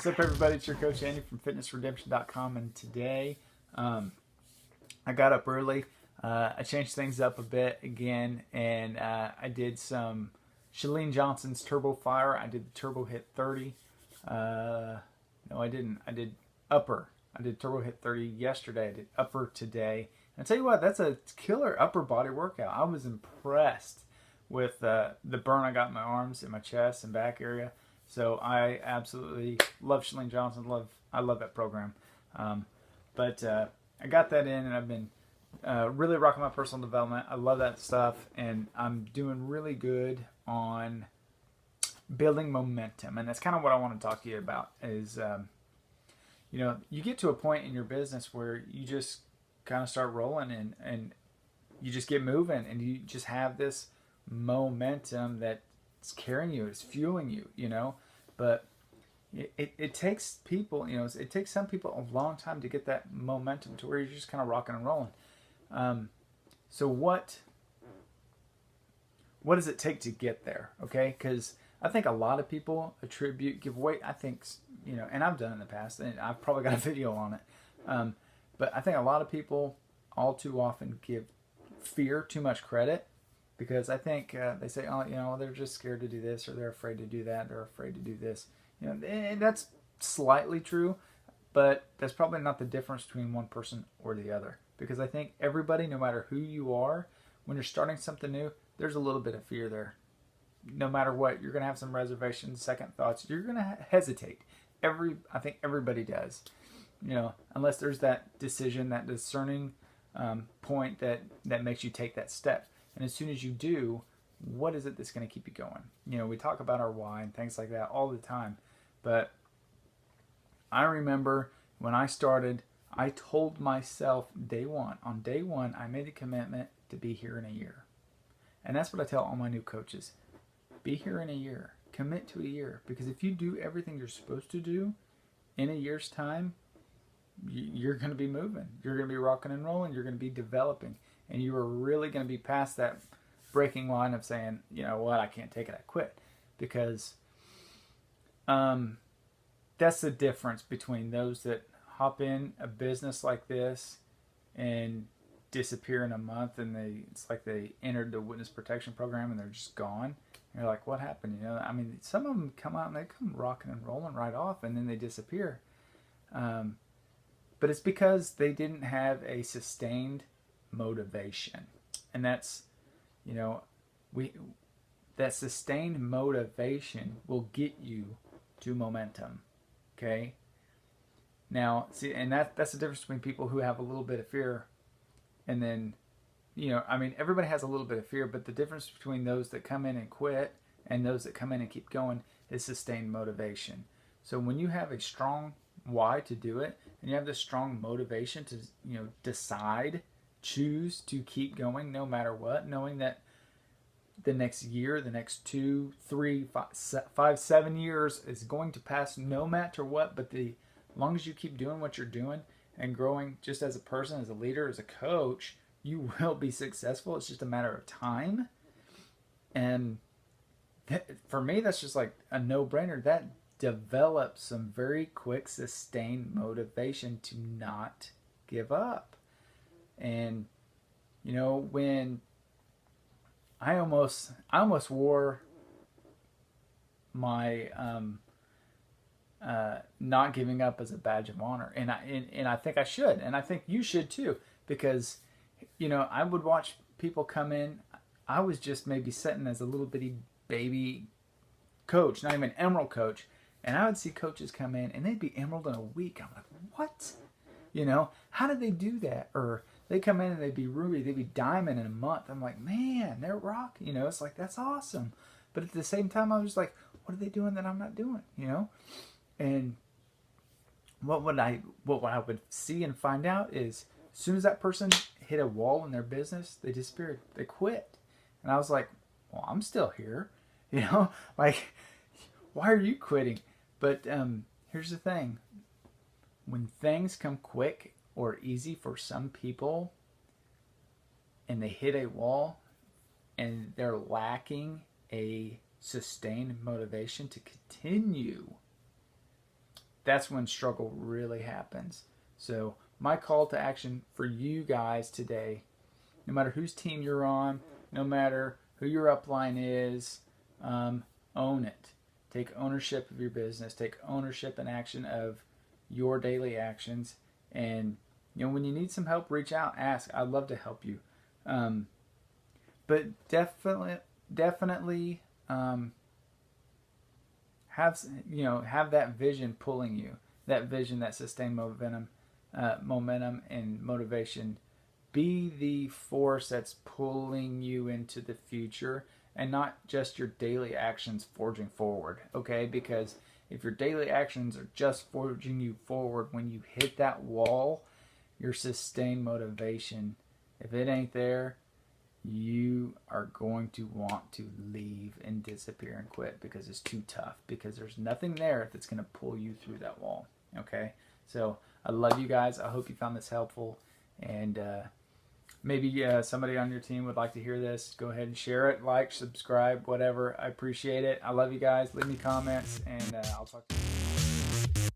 What's up, everybody? It's your coach Andy from FitnessRedemption.com, and today I got up early. I changed things up a bit again, and I did some Chalene Johnson's Turbo Fire. I did the Turbo Hit 30. No, I didn't. I did upper. I did Turbo Hit 30 yesterday. I did upper today. And I tell you what, that's a killer upper body workout. I was impressed with the burn I got in my arms and my chest and back area. So I absolutely love Chalene Johnson. I love that program. But I got that in, and I've been really rocking my personal development. I love that stuff, and I'm doing really good on building momentum. And that's kind of what I want to talk to you about is, you get to a point in your business where you just kind of start rolling and you just get moving, and you just have this momentum that's carrying you, it's fueling you, but it takes people, it takes some people a long time to get that momentum to where you're just kind of rocking and rolling. So what does it take to get there? Okay. Cause I think a lot of people give weight. I think, and I've done it in the past, and I've probably got a video on it. But I think a lot of people all too often give fear too much credit, because I think they say, they're just scared to do this, or they're afraid to do that, they're afraid to do this. And that's slightly true, but that's probably not the difference between one person or the other. Because I think everybody, no matter who you are, when you're starting something new, there's a little bit of fear there. No matter what, you're going to have some reservations, second thoughts. You're going to hesitate. I think everybody does. Unless there's that decision, that discerning point that makes you take that step. And as soon as you do, what is it that's going to keep you going? We talk about our why and things like that all the time. But I remember when I started, I told myself on day one, I made a commitment to be here in a year. And that's what I tell all my new coaches. Be here in a year. Commit to a year. Because if you do everything you're supposed to do in a year's time, you're going to be moving. You're going to be rocking and rolling. You're going to be developing. And you are really going to be past that breaking line of saying, you know what, I can't take it, I quit. Because that's the difference between those that hop in a business like this and disappear in a month, and it's like they entered the witness protection program and they're just gone. And you're like, what happened? Some of them come out and they come rocking and rolling right off, and then they disappear. But it's because they didn't have a sustained motivation. And that's, that sustained motivation will get you to momentum. Okay? Now, see, and that's the difference between people who have a little bit of fear and then, everybody has a little bit of fear, but the difference between those that come in and quit and those that come in and keep going is sustained motivation. So when you have a strong why to do it, and you have this strong motivation to, choose to keep going no matter what, knowing that the next year, the next 2, 3, 5, 7 years is going to pass no matter what, but as long as you keep doing what you're doing and growing just as a person, as a leader, as a coach, you will be successful. It's just a matter of time. And for me, that's just like a no-brainer. That develops some very quick, sustained motivation to not give up. And, when I almost wore my not giving up as a badge of honor, and I think I should, and I think you should too, because I would watch people come in. I was just maybe sitting as a little bitty baby coach, not even emerald coach, and I would see coaches come in and they'd be emerald in a week. I'm like, what? How did they do that? Or they come in and they'd be ruby, they'd be diamond in a month. I'm like, man, they're rock. It's like, that's awesome. But at the same time, I was like, what are they doing that I'm not doing? And what I would see and find out is, as soon as that person hit a wall in their business, they disappeared. They quit. And I was like, well, I'm still here. Like, why are you quitting? But here's the thing. When things come quick or easy for some people, and they hit a wall, and they're lacking a sustained motivation to continue, that's when struggle really happens. So my call to action for you guys today, no matter whose team you're on, no matter who your upline is, own it. Take ownership of your business. Take ownership and action of your daily actions. And when you need some help, reach out, ask. I'd love to help you. But definitely have that vision pulling you. That vision, that sustained momentum and motivation. Be the force that's pulling you into the future, and not just your daily actions forging forward. Okay, because if your daily actions are just forging you forward, when you hit that wall, your sustained motivation, if it ain't there, you are going to want to leave and disappear and quit because it's too tough, because there's nothing there that's going to pull you through that wall. Okay, so I love you guys. I hope you found this helpful, and maybe somebody on your team would like to hear this. Go ahead and share it, like, subscribe, whatever. I appreciate it. I love you guys. Leave me comments, and I'll talk to you.